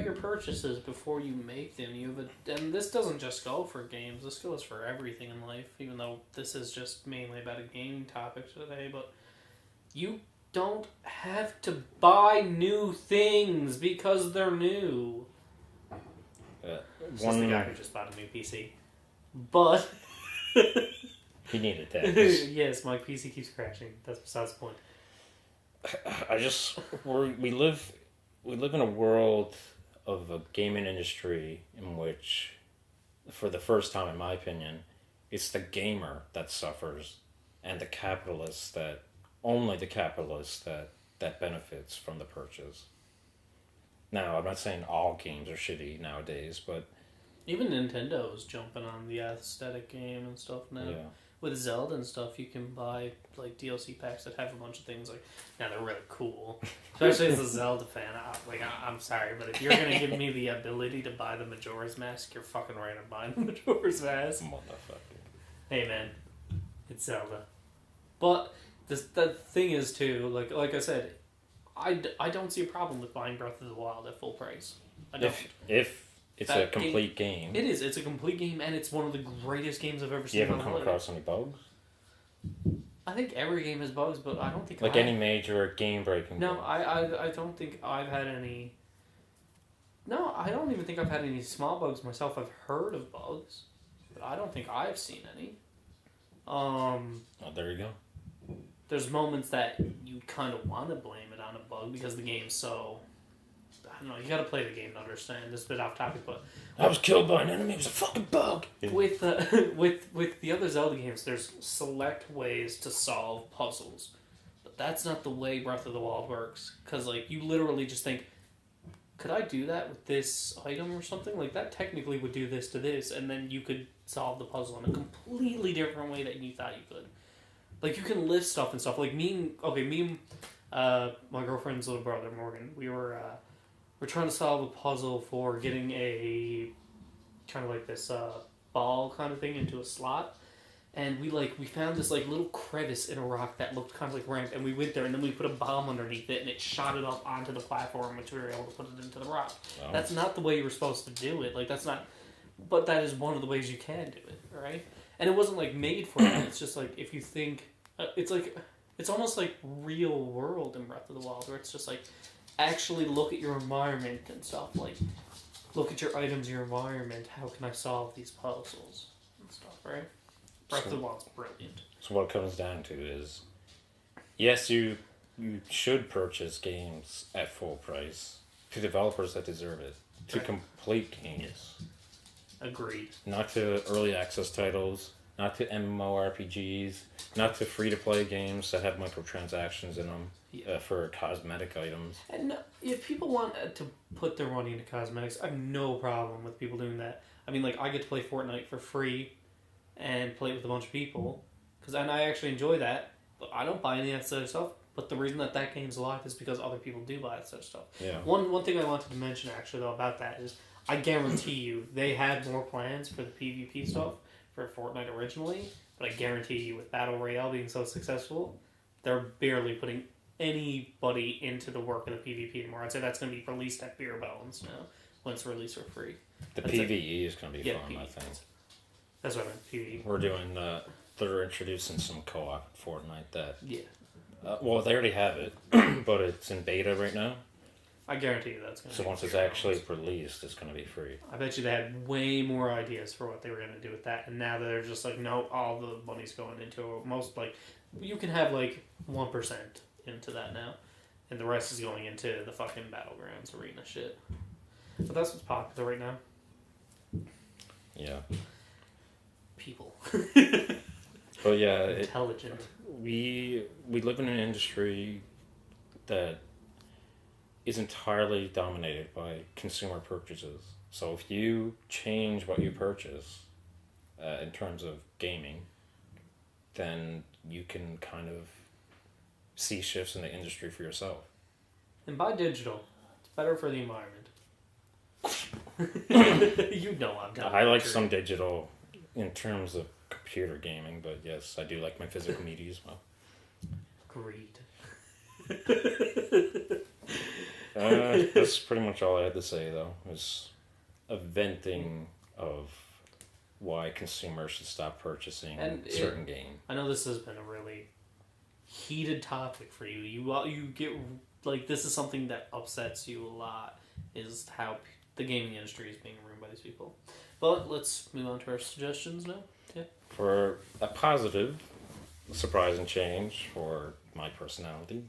your purchases before you make them. And this doesn't just go for games. This goes for everything in life. Even though this is just mainly about a gaming topic today, but you don't have to buy new things because they're new. Just the guy who just bought a new PC, but he needed that. Yes, my PC keeps crashing. That's besides the point. We live in a world of a gaming industry in which, for the first time in my opinion, it's the gamer that suffers, and only the capitalist that benefits from the purchase. Now, I'm not saying all games are shitty nowadays, but even Nintendo's jumping on the aesthetic game and stuff now. Yeah. With Zelda and stuff, you can buy like DLC packs that have a bunch of things like. Now they're really cool, especially as a Zelda fan. I'm sorry, but if you're gonna give me the ability to buy the Majora's Mask, you're fucking right. I'm buying the Majora's Mask. Motherfucker. Hey man, it's Zelda. But the thing is too, like I said, I don't see a problem with buying Breath of the Wild at full price. I don't. If it's a complete game. It is. It's a complete game, and it's one of the greatest games I've ever seen. You haven't come across any bugs? I think every game has bugs, but I don't think any major game-breaking No, bugs. I don't think I've had any... No, I don't even think I've had any small bugs myself. I've heard of bugs, but I don't think I've seen any. Oh, there you go. There's moments that you kind of want to blame it on a bug because the game's so... I don't know, you gotta play the game to understand. This is a bit off topic, but... I was killed by an enemy, it was a fucking bug! With the other Zelda games, there's select ways to solve puzzles. But that's not the way Breath of the Wild works. Because, like, you literally just think, could I do that with this item or something? Like, that technically would do this to this, and then you could solve the puzzle in a completely different way that you thought you could. Like, you can lift stuff and stuff. Like, me and my girlfriend's little brother, Morgan, we're trying to solve a puzzle for getting a kind of like this ball kind of thing into a slot, and we found this like little crevice in a rock that looked kind of like ramp, and we went there and then we put a bomb underneath it and it shot it up onto the platform, which we were able to put it into the rock. Oh. That's not the way you were supposed to do it. Like that's not, but that is one of the ways you can do it, right? And it wasn't like made for that. It's just like if you think, it's almost like real world in Breath of the Wild, where it's just like. Actually look at your environment and stuff, like look at your items, your environment, how can I solve these puzzles and stuff, right? Breath of the Wild's brilliant. So what it comes down to is, yes, you should purchase games at full price to developers that deserve it, to complete games. Agreed. Not to early access titles, not to MMORPGs, not to free-to-play games that have microtransactions in them. For cosmetic items. And if people want to put their money into cosmetics, I have no problem with people doing that. I mean, like, I get to play Fortnite for free and play it with a bunch of people, and I actually enjoy that, but I don't buy any of that stuff. But the reason that game's alive is because other people do buy that sort of stuff. Yeah. One thing I wanted to mention actually though about that is I guarantee you they had more plans for the PvP stuff for Fortnite originally, but I guarantee you with Battle Royale being so successful, they're barely putting anybody into the work of the PvP anymore. I'd say that's going to be released at bare bones now when it's released for free. The PvE is going to be fun, PvE. I think. That's what I meant, PvE. We're doing, they're introducing some co-op Fortnite that... Yeah. Well, they already have it, but it's in beta right now. I guarantee you that's going to be. So once it's actually released, it's going to be free. I bet you they had way more ideas for what they were going to do with that, and now they're just like, no, all the money's going into most, like, you can have, like, 1% into that now, and the rest is going into the fucking Battlegrounds arena shit. But that's what's popular right now. Yeah. People. But yeah, intelligent. We live in an industry that is entirely dominated by consumer purchases. So if you change what you purchase in terms of gaming, then you can kind of see shifts in the industry for yourself. And buy digital. It's better for the environment. You know I'm done. I like some digital in terms of computer gaming, but yes, I do like my physical media as well. Greed. That's pretty much all I had to say, though. It was a venting of why consumers should stop purchasing certain games. I know this has been a really heated topic for you. You get, like, this is something that upsets you a lot, is how the gaming industry is being ruined by these people. But let's move on to our suggestions now. Yeah. For a positive, surprising change for my personality,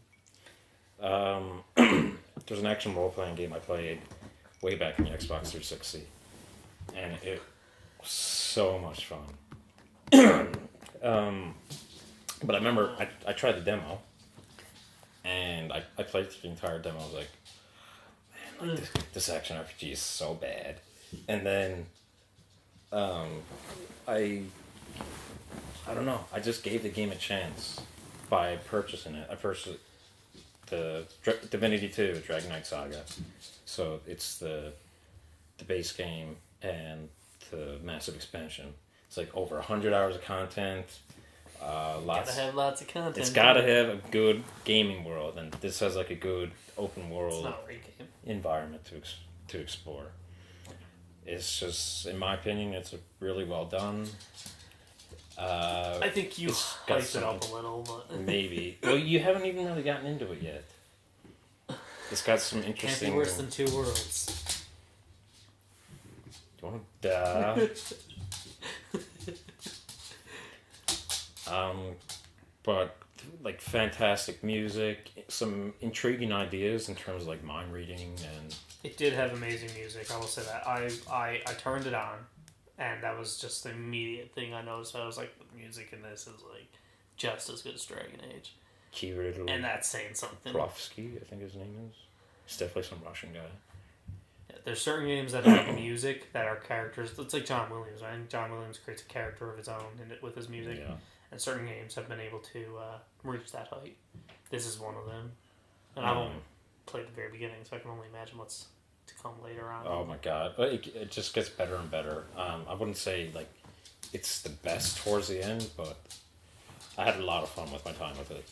there's an action role-playing game I played way back in the Xbox 360, and it was so much fun. But I remember I tried the demo, and I played through the entire demo. I was like, man, like this action RPG is so bad. And then I don't know. I just gave the game a chance by purchasing it. I purchased the Divinity 2 Dragon Knight Saga. So it's the base game and the massive expansion. It's like over 100 hours of content. Gotta have lots of content. It's gotta have a good gaming world, and this has like a good open world environment to explore. It's just, in my opinion, it's really well done. I think you hyped it up a little, but maybe. Well, you haven't even really gotten into it yet. It's got some interesting. Can't be worse than Two Worlds. You want to die? But like fantastic music, some intriguing ideas in terms of like mind reading, and it did have amazing music. I will say that. I turned it on, and that was just the immediate thing I noticed. I was like, the music in this is like just as good as Dragon Age. Kirill, and that's saying something. Profsky, I think his name is. He's definitely some Russian guy. Yeah, there's certain games that have music that are characters. It's like John Williams, right? John Williams creates a character of his own with his music. Yeah. And certain games have been able to reach that height. This is one of them. And I've only played the very beginning, so I can only imagine what's to come later on. Oh my god. It just gets better and better. I wouldn't say like it's the best towards the end, but I had a lot of fun with my time with it.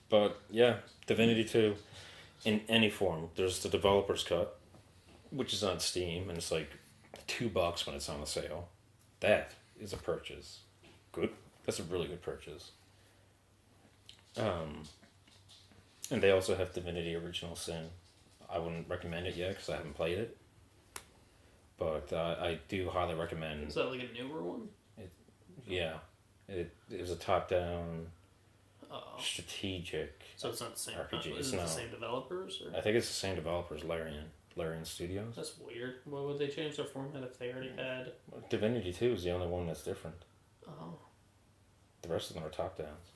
But yeah, Divinity 2 in any form. There's the developer's cut, which is on Steam, and it's like $2 when it's on the sale. That is a purchase. Good. That's a really good purchase. And they also have Divinity Original Sin. I wouldn't recommend it yet because I haven't played it. But I do highly recommend. Is that like a newer one? It was a top-down strategic. So it's not the same RPG. Is it the same developers? Or? I think it's the same developers, Larian Studios. That's weird. Why would they change their format if they already had? Divinity 2 is the only one that's different. Oh. The rest of them are top-downs.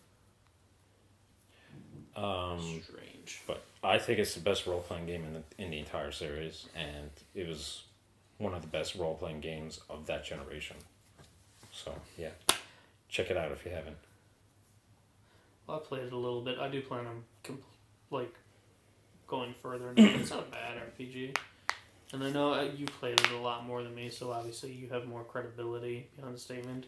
Strange. But I think it's the best role-playing game in the entire series, and it was one of the best role-playing games of that generation. So, yeah. Check it out if you haven't. I played it a little bit. I do plan on going further. It's not a bad RPG. And I know you played it a lot more than me, so obviously you have more credibility behind the statement.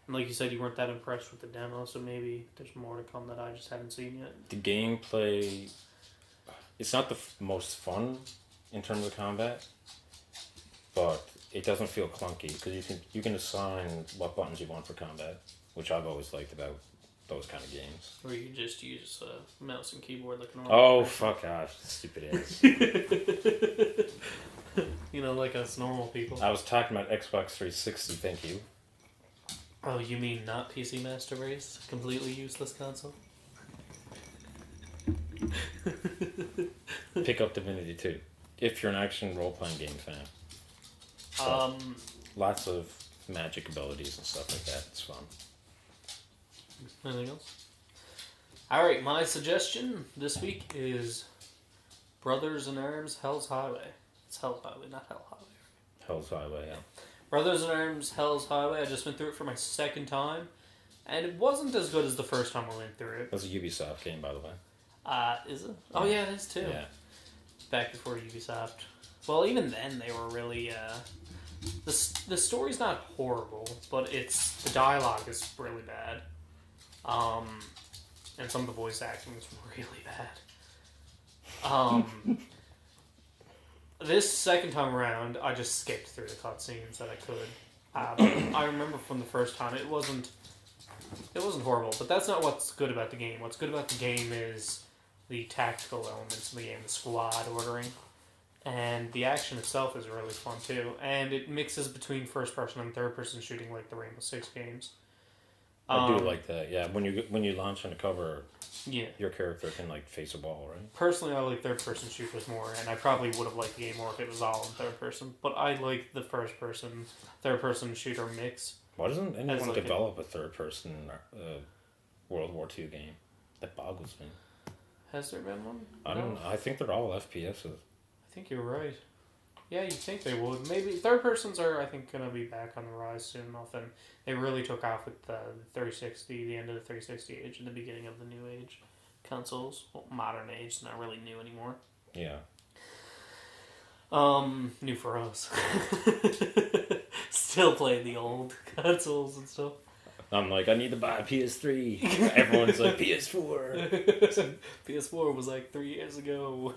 And like you said, you weren't that impressed with the demo, so maybe there's more to come that I just haven't seen yet. The gameplay, it's not the most fun in terms of combat, but it doesn't feel clunky because you can assign what buttons you want for combat, which I've always liked about those kind of games. Or you just use a mouse and keyboard like a normal Oh, fuck off, stupid ass. You know, like us normal people. I was talking about Xbox 360, thank you. Oh, you mean not PC Master Race? Completely useless console? Pick up Divinity 2, if you're an action role-playing game fan. So, lots of magic abilities and stuff like that. It's fun. Anything else? Alright, my suggestion this week is Brothers in Arms Hell's Highway. It's Hell's Highway, not Hell Highway. Hell's Highway, yeah. Brothers in Arms Hell's Highway. I just went through it for my second time, and it wasn't as good as the first time I went through it. That's a Ubisoft game, by the way. Is it? Oh yeah, it is too. Yeah. Back before Ubisoft. Well, even then they were really. The story's not horrible, but the dialogue is really bad. And some of the voice acting is really bad. This second time around, I just skipped through the cutscenes that I could. I remember from the first time it wasn't horrible, but that's not what's good about the game. What's good about the game is the tactical elements of the game, the squad ordering, and the action itself is really fun too. And it mixes between first person and third person shooting like the Rainbow Six games. I do like that. Yeah, when you launch on the cover, yeah, your character can like face a wall, right? Personally, I like third person shooters more, and I probably would have liked the game more if it was all in third person. But I like the third person shooter mix. Why doesn't anyone develop a third person World War II game? That boggles me. Has there been one? I don't know. I think they're all FPSs. I think you're right. Yeah, you'd think they would. Maybe third persons are, I think, going to be back on the rise soon enough. And they really took off with the 360, the end of the 360 age and the beginning of the new age consoles. Well, modern age, not really new anymore. Yeah. New for us. Still playing the old consoles and stuff. I'm like, I need to buy a PS3. Everyone's like, PS4. PS4 was like 3 years ago.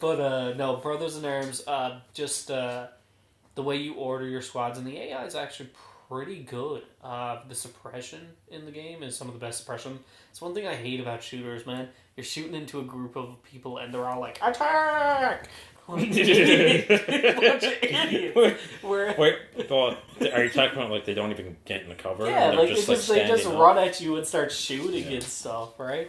But no, Brothers in Arms, just the way you order your squads, and the AI is actually pretty good. The suppression in the game is some of the best suppression. It's one thing I hate about shooters, man. You're shooting into a group of people and they're all like, attack! Bunch of idiots. Wait, but are you talking about like they don't even get in the cover? Yeah, like they just up? run at you and start shooting and stuff, right?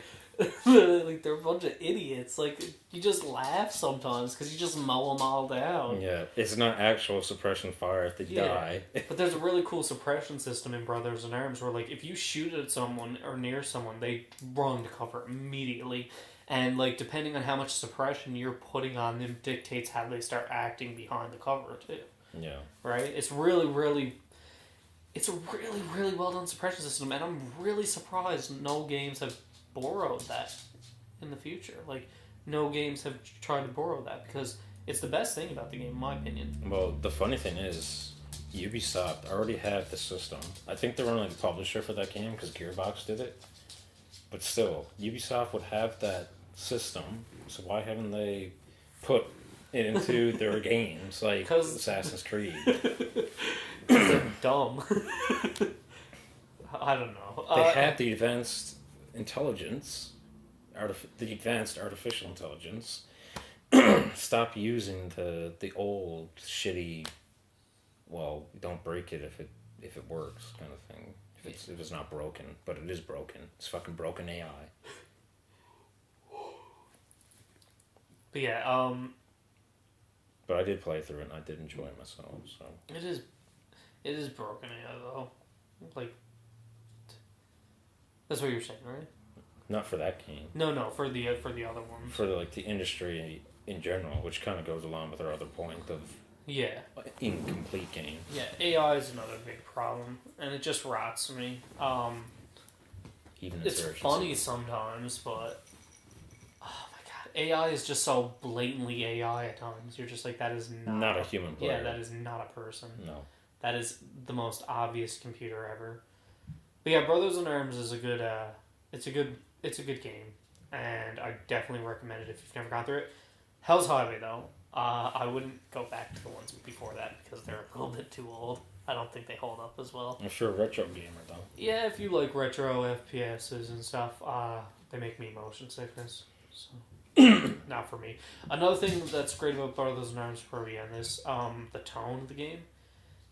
Like they're a bunch of idiots. Like you just laugh sometimes because you just mow them all down. Yeah, it's not actual suppression fire if they die. But there's a really cool suppression system in Brothers in Arms where like if you shoot at someone or near someone, they run to cover immediately. And like depending on how much suppression you're putting on them dictates how they start acting behind the cover too. Yeah. Right? It's really well done suppression system, and I'm really surprised no games have borrowed that in the future. Like, no games have tried to borrow that because it's the best thing about the game, in my opinion. Well, the funny thing is, Ubisoft already had the system. I think they're only the publisher for that game because Gearbox did it. But still, Ubisoft would have that system, so why haven't they put it into their games like Assassin's Creed? Because they're dumb. I don't know. They had the advanced intelligence, the advanced artificial intelligence. Stop using the old shitty. Well, don't break it if it works kind of thing. If it's not broken, but it is broken. It's fucking broken AI. But yeah, But I did play through it and I did enjoy myself. So it is broken AI though. Like that's what you're saying, right? Not for that game. No, for the other ones. For the industry in general, which kind of goes along with our other point of Yeah. Incomplete game. Yeah, AI is another big problem, and it just rots me. Even it's funny sometimes, but oh my god, AI is just so blatantly AI at times. You're just like, that is not a human player. Yeah, that is not a person. No. That is the most obvious computer ever. But yeah, Brothers in Arms is a good. It's a good game, and I definitely recommend it if you've never gone through it. Hell's Highway though, I wouldn't go back to the ones before that because they're a little bit too old. I don't think they hold up as well. I'm sure a retro gamer though. Yeah, if you like retro FPSs and stuff, they make me motion sickness. So not for me. Another thing that's great about Brothers in Arms before we end this, the tone of the game.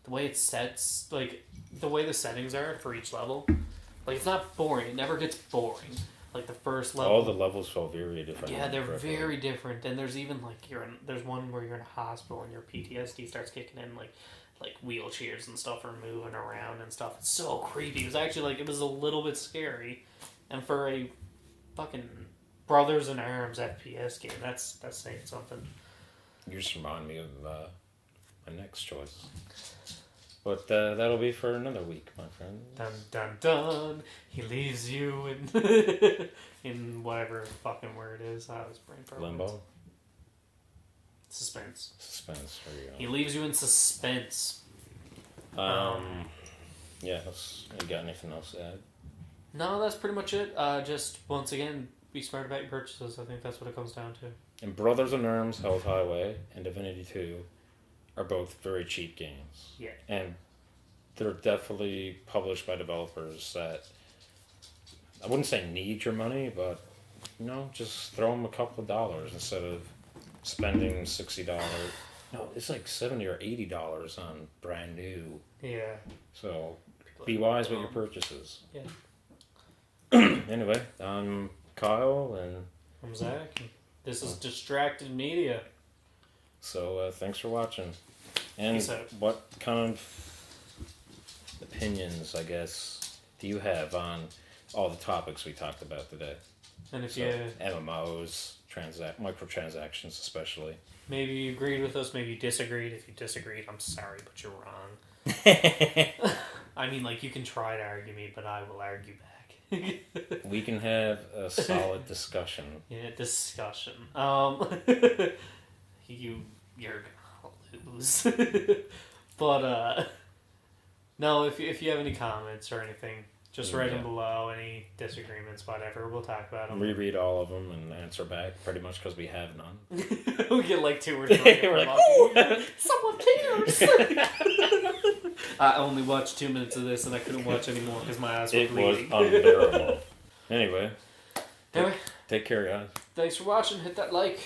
The way it sets, like, the way the settings are for each level, like, it's not boring. It never gets boring. Like, the first level... All the levels feel very different. Yeah, they're very different. And there's even, like, there's one where you're in a hospital and your PTSD starts kicking in, like wheelchairs and stuff are moving around and stuff. It's so creepy. It was actually, like, it was a little bit scary. And for a fucking Brothers in Arms FPS game, that's saying something. You just remind me of my next choice. But that'll be for another week, my friend. Dun dun dun. He leaves you in in whatever fucking word it is. I was brain for Limbo. Suspense. Suspense. There you go. He leaves you in suspense. Yeah. You got anything else to add? No, that's pretty much it. Just once again, be smart about your purchases. I think that's what it comes down to. And Brothers in Arms, Hell's Highway, and Divinity 2 are both very cheap games. Yeah. And they're definitely published by developers that, I wouldn't say need your money, but, just throw them a couple of dollars instead of spending $60. No, it's like $70 or $80 on brand new. Yeah. So, be wise with your purchases. Yeah. Anyway, I'm Kyle, and I'm Zach. This is Distracted Media. So, thanks for watching. And what kind of opinions, I guess, do you have on all the topics we talked about today? And if MMOs, microtransactions especially. Maybe you agreed with us, maybe you disagreed. If you disagreed, I'm sorry, but you're wrong. I mean, like, you can try to argue me, but I will argue back. We can have a solid discussion. Yeah, discussion. You're gonna lose. But, no, if you have any comments or anything, just write them below. Any disagreements, whatever. We'll talk about them. Reread all of them and answer back, pretty much because we have none. We get like 2 or 3. We're like, oh, someone cares. I only watched 2 minutes of this and I couldn't watch anymore because my eyes were bleeding. It was unbearable. Anyway, Take care, guys. Thanks for watching. Hit that like.